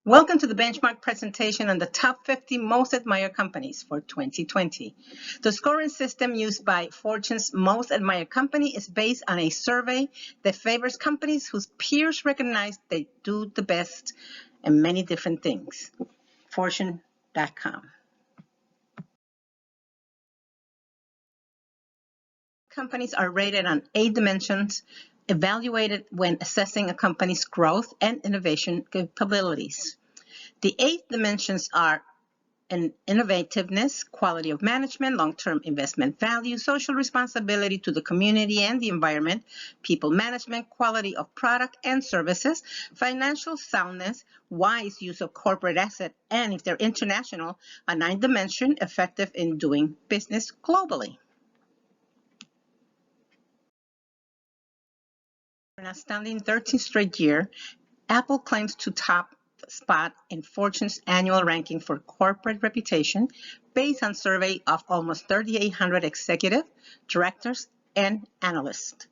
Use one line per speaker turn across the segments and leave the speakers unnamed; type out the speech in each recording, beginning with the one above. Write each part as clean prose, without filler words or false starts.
Welcome to the benchmark presentation on the top 50 most admired companies for 2020. The scoring system used by Fortune's most admired company is based on a survey that favors companies whose peers recognize they do the best in many different things. Fortune.com. Companies are rated on 8 dimensions, evaluated when assessing a company's growth and innovation capabilities. The 8 dimensions are innovativeness, quality of management, long-term investment value, social responsibility to the community and the environment, people management, quality of product and services, financial soundness, wise use of corporate asset, and if they're international, a 9th dimension, effective in doing business globally. For an astounding 13th straight year, Apple claims to top spot in Fortune's annual ranking for corporate reputation based on survey of almost 3,800 executive, directors, and analysts.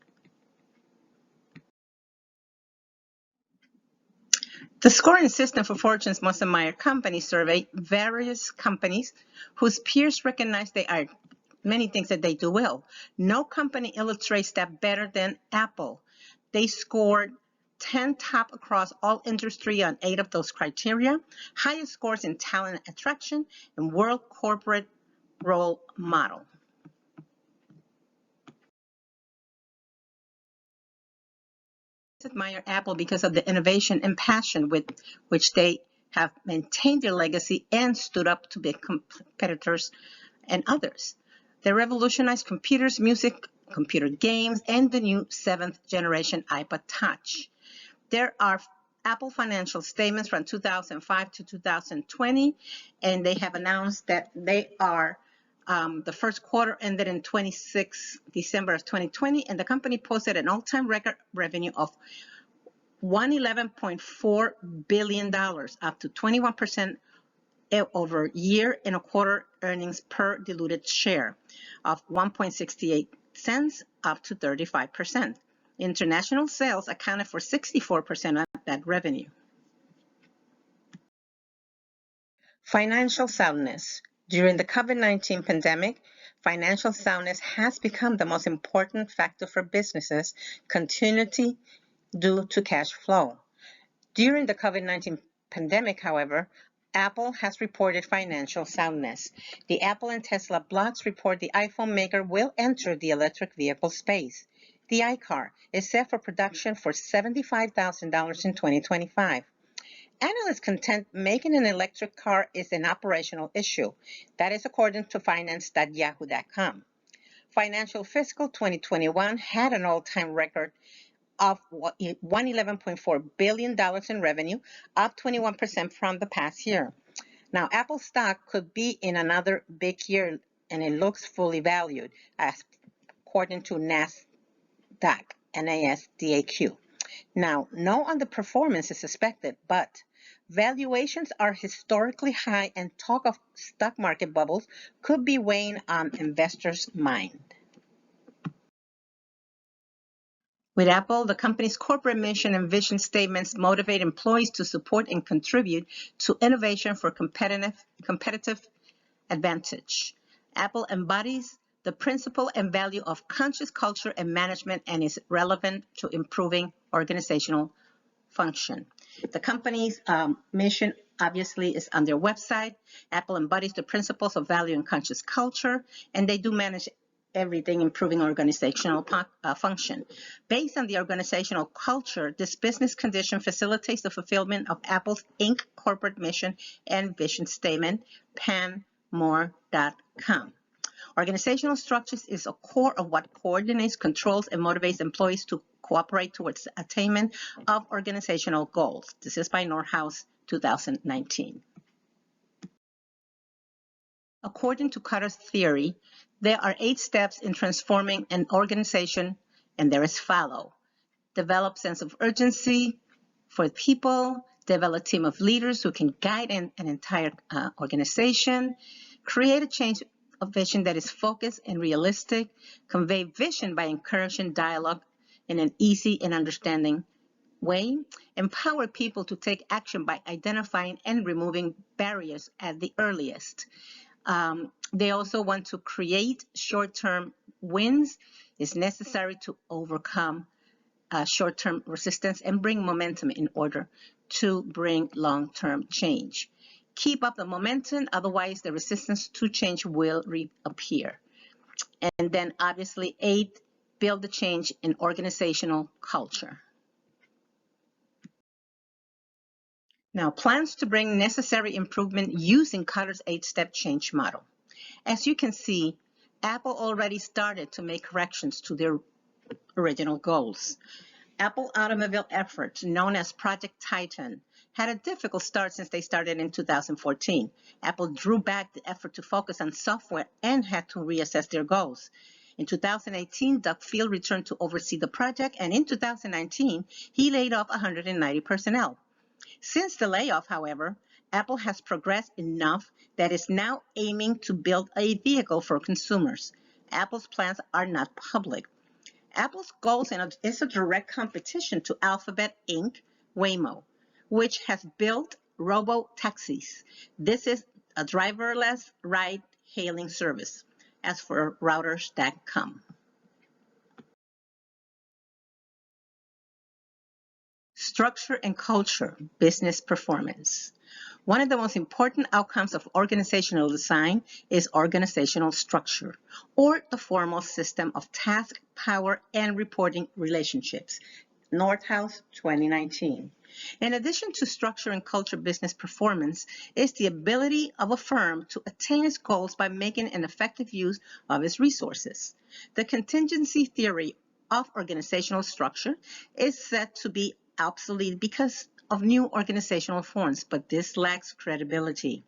The scoring system for Fortune's most admired companies survey various companies whose peers recognize they are many things that they do well. No company illustrates that better than Apple. They scored 10 top across all industry on 8 of those criteria, highest scores in talent attraction and world corporate role model. I admire Apple because of the innovation and passion with which they have maintained their legacy and stood up to big competitors and others. They revolutionized computers, music, computer games, and the new 7th generation iPod Touch. There are Apple financial statements from 2005 to 2020, and they have announced that they are the first quarter ended in 26 December of 2020, and the company posted an all-time record revenue of $111.4 billion, up to 21% over year and a quarter earnings per diluted share of 1.68 cents, up to 35%. International sales accounted for 64% of that revenue. Financial soundness. During the COVID-19 pandemic, financial soundness has become the most important factor for businesses' continuity due to cash flow. During the COVID-19 pandemic, however, Apple has reported financial soundness. The Apple and Tesla blogs report the iPhone maker will enter the electric vehicle space. The iCar is set for production for $75,000 in 2025. Analysts contend making an electric car is an operational issue. That is according to finance.yahoo.com. Financial fiscal 2021 had an all-time record of $111.4 billion in revenue, up 21% from the past year. Now, Apple stock could be in another big year, and it looks fully valued, as according to NASDAQ, NASDAQ. Now, no underperformance is expected, but valuations are historically high, and talk of stock market bubbles could be weighing on investors' mind. With Apple, the company's corporate mission and vision statements motivate employees to support and contribute to innovation for competitive advantage. Apple embodies the principle and value of conscious culture and management and is relevant to improving organizational function. The company's mission obviously is on their website. Apple embodies the principles of value and conscious culture, and they do manage everything improving organizational function. Based on the organizational culture, this business condition facilitates the fulfillment of Apple's Inc. corporate mission and vision statement, panmore.com. Organizational structures is a core of what coordinates, controls, and motivates employees to cooperate towards the attainment of organizational goals. This is by Norhaus, 2019. According to Cutter's theory, there are 8 steps in transforming an organization, and they're as follow. Develop sense of urgency for people, develop a team of leaders who can guide an entire organization, create a change of vision that is focused and realistic, convey vision by encouraging dialogue in an easy and understanding way, empower people to take action by identifying and removing barriers at the earliest. They also want to create short-term wins. It's necessary to overcome short-term resistance and bring momentum in order to bring long-term change. Keep up the momentum, otherwise the resistance to change will reappear. And then obviously 8, build the change in organizational culture. Now, plans to bring necessary improvement using Cutter's 8-step change model. As you can see, Apple already started to make corrections to their original goals. Apple automobile efforts, known as Project Titan, had a difficult start since they started in 2014. Apple drew back the effort to focus on software and had to reassess their goals. In 2018, Doug Field returned to oversee the project, and in 2019, he laid off 190 personnel. Since the layoff, however, Apple has progressed enough that it's now aiming to build a vehicle for consumers. Apple's plans are not public. Apple's goals is a direct competition to Alphabet Inc. Waymo, which has built robo-taxis. This is a driverless ride-hailing service, as for routers.com. Structure and culture, business performance. One of the most important outcomes of organizational design is organizational structure, or the formal system of task, power, and reporting relationships. Nordhaus, 2019. In addition to structure and culture, business performance is the ability of a firm to attain its goals by making an effective use of its resources. The contingency theory of organizational structure is said to be obsolete because of new organizational forms, but this lacks credibility.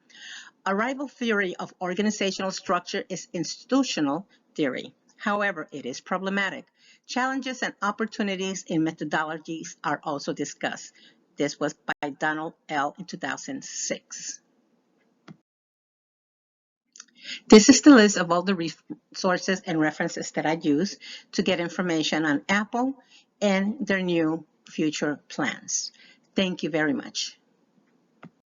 A rival theory of organizational structure is institutional theory. However, it is problematic. Challenges and opportunities in methodologies are also discussed. This was by Donald L. in 2006. This is the list of all the resources and references that I use to get information on Apple and their new future plans. Thank you very much.